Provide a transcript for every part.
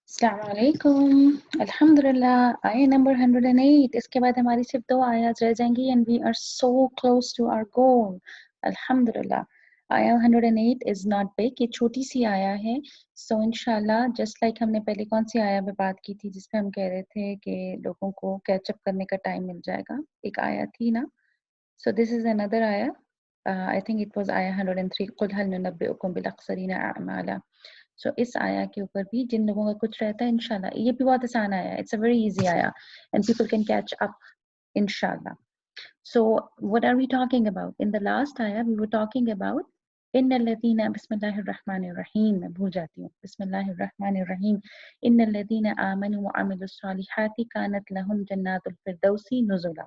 अस्सलामुअलैकुम। अल्हम्दुलिल्लाह आया नंबर 108। इसके बाद हमारी सिर्फ 2 आयत रह जाएंगी and we are so close to our goal. अल्हम्दुलिल्लाह आया 108 इज नॉट बिग, ये छोटी सी आया है। सो इंशाल्लाह जस्ट लाइक हमने पहले कौन सी आया पे बात की थी जिसपे हम कह रहे थे कि लोगों को कैचअप करने का टाइम मिल जाएगा, एक आया थी ना। सो दिस इज अनदर आया। आई थिंक इट वाज आया 103, कुल हल नुनब्बिउकुम बिल अख्सरीना अअमाला। सो इस आया के ऊपर भी जिन लोगों का कुछ रहता है इंशाल्लाह, ये भी बहुत आसान आया है, इट्स अ वेरी इजी आया and people can catch up इंशाल्लाह। So what are we talking about? In the last आया वी वर टॉकिंग अबाउट इन्नल्लज़ीना, बिस्मिल्लाहिर्रहमानिर्रहीम, मैं भूल जाती हूँ, बिस्मिल्लाहिर्रहमानिर्रहीम, इन्नल्लज़ीना आमनु व अमिलुस्सॉलिहाति कानत लहुम जन्नातुल फिरदौसी नुज़ुला,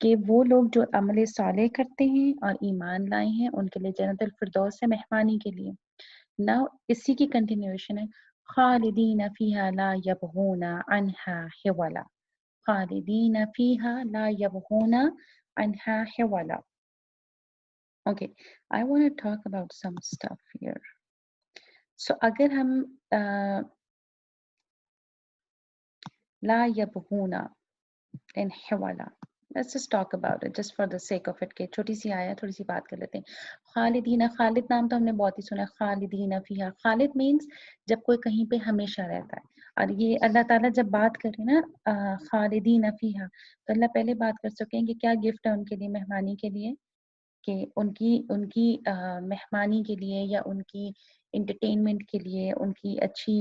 कि वो लोग जो अमल सालेह करते हैं और ईमान लाए हैं उनके लिए जन्नतुल फिरदौस है मेहमानी के लिए। नाउ इसी की कंटिन्यूएशन है, खालिदीन फीहा ला यबगूना अन्हा हिवला, खालिदीन फीहा ला यबगूना अन्हा हिवला। Okay, I want to talk about some stuff here. So अगर हम ला यबगूना इन हिवला, let's just talk about it just for the sake of it के छोटी सी आया, थोड़ी सी बात कर लेते हैं। खालिदीना, खालिद नाम तो हमने बहुत ही सुना है, खालिदीना फीहा, खालिद मीन्स जब कोई कहीं पे हमेशा रहता है। और ये अल्लाह ताला जब बात करें ना खालिदीना फीहा, तो अल्लाह पहले बात कर सकें कि क्या गिफ्ट है उनके लिए मेहमानी के लिए, कि उनकी उनकी मेहमानी के लिए या उनकी इंटरटेनमेंट के लिए, उनकी अच्छी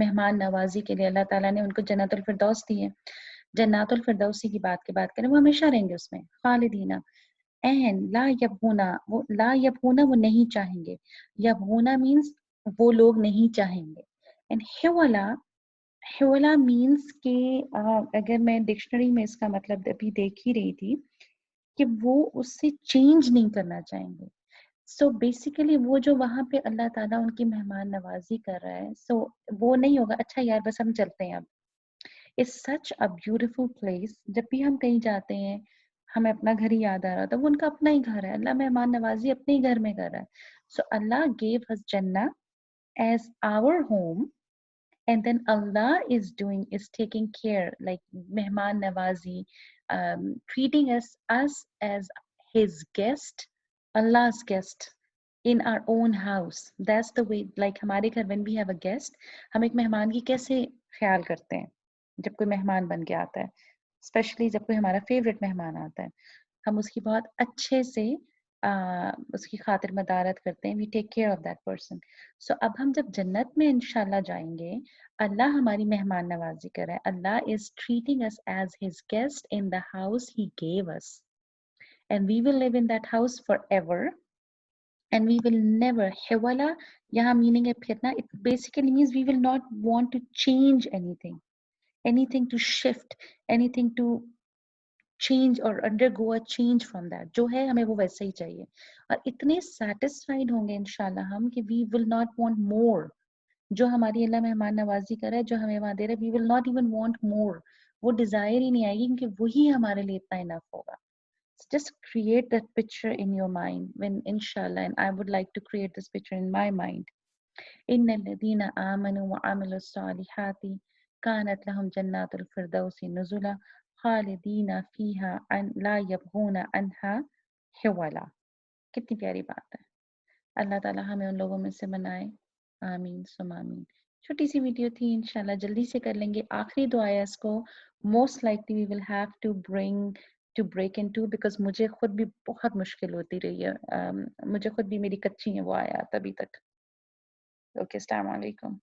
मेहमान नवाजी के लिए अल्लाह ताला ने उनको जन्नतुल फिरदौस दी है। जन्नतुल फिरदौसी की बात करें, वो हमेशा रहेंगे उसमें, खालिदीना। एन ला यबगूना, वो ला यबगूना वो नहीं चाहेंगे, यबगूना मीन्स वो लोग नहीं चाहेंगे। एंड हिवला, हिवला मीन्स के अगर मैं डिक्शनरी में इसका मतलब अभी देख ही रही थी कि वो उससे चेंज नहीं करना चाहेंगे। सो बेसिकली वो जो वहां पे अल्लाह ताला उनकी मेहमान नवाजी कर रहा है, सो वो नहीं होगा अच्छा यार बस हम चलते हैं अब। It's such a beautiful place. जब भी हम कहीं जाते हैं हमें अपना घर ही याद आ रहा था, वो उनका अपना ही घर है, अल्लाह मेहमान नवाजी अपने ही घर में कर रहा है। सो अल्लाह गेव अस जन्ना as our home, and then Allah is taking care, like mehman nawazi, treating us as his guest, Allah's guest in our own house. That's the way, like हमारे घर when we have a guest, हम एक मेहमान की कैसे ख्याल करते हैं जब कोई मेहमान बन के आता है, स्पेशली जब कोई हमारा फेवरेट मेहमान आता है, हम उसकी बहुत अच्छे से उसकी खातिर मदारत करते हैं, we take care of that person. So अब हम जब जन्नत में इंशाल्लाह जाएंगे, अल्लाह हमारी मेहमान नवाजी कर रहा है, Allah is treating us as his guest in the house he gave us, and we will live in that house for ever and we will never, हिवला यहाँ मीनिंग है फिरना, it basically means we will not want to change anything, anything to shift, anything to change or undergo a change from that, जो है हमें वो वैसे ही चाहिए। और इतने satisfied होंगे इंशाल्लाह हम कि we will not want more। जो हमारी अल्लाह मेहमान नवाजी कर रहा है, जो हमें वहां दे रहा है, we will not even want more। वो desire ही नहीं आएगी क्योंकि वही हमारे लिए इतना enough होगा। So just create that picture in your mind when inshallah, and I would like to create this picture in my mind. إن الذين آمنوا وعملوا الصالحات كانت لهم جنات الفردوس نزلا خالدين فيها أن لا يبغون عنها हिवाला। कितनी प्यारी बात है। अल्लाह ताला हमें उन लोगों में से बनाए, आमीन सुम आमीन। छोटी सी वीडियो थी, इंशाल्लाह जल्दी से कर लेंगे। आखिरी दो आयत को most likely we will have to bring to break into, because मुझे खुद भी बहुत मुश्किल होती रही है, मुझे खुद भी मेरी कच्ची है वो आयत अभी तक। ओके, अस्सलाम वालेकुम।